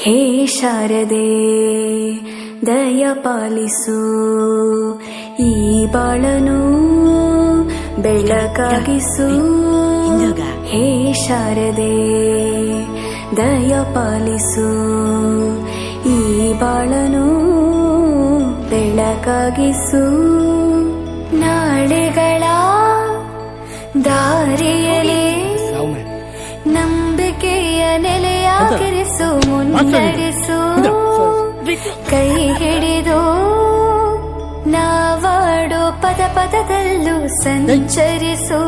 ಹೇ ಶಾರದೆ ದಯ ಪಾಲಿಸು, ಈ ಬಾಳನು ಬೆಳಕಾಗಿಸು. ಹೇ ಶಾರದೆ ದಯ ಪಾಲಿಸು, ಈ ಬಾಳನು ಬೆಳಕಾಗಿಸು. ನಾಳೆಗಳ ದಾರಿಯಲ್ಲಿ ನಂಬಿಕೆಯ ನೆಲೆಯಾಗಿರಿಸು, ಮುನ್ನಡೆಸು. ಕೈ ಹಿಡಿದು ನಾವಾಡೋ ಪದ ಪದದಲ್ಲೂ ಸಂಚರಿಸು.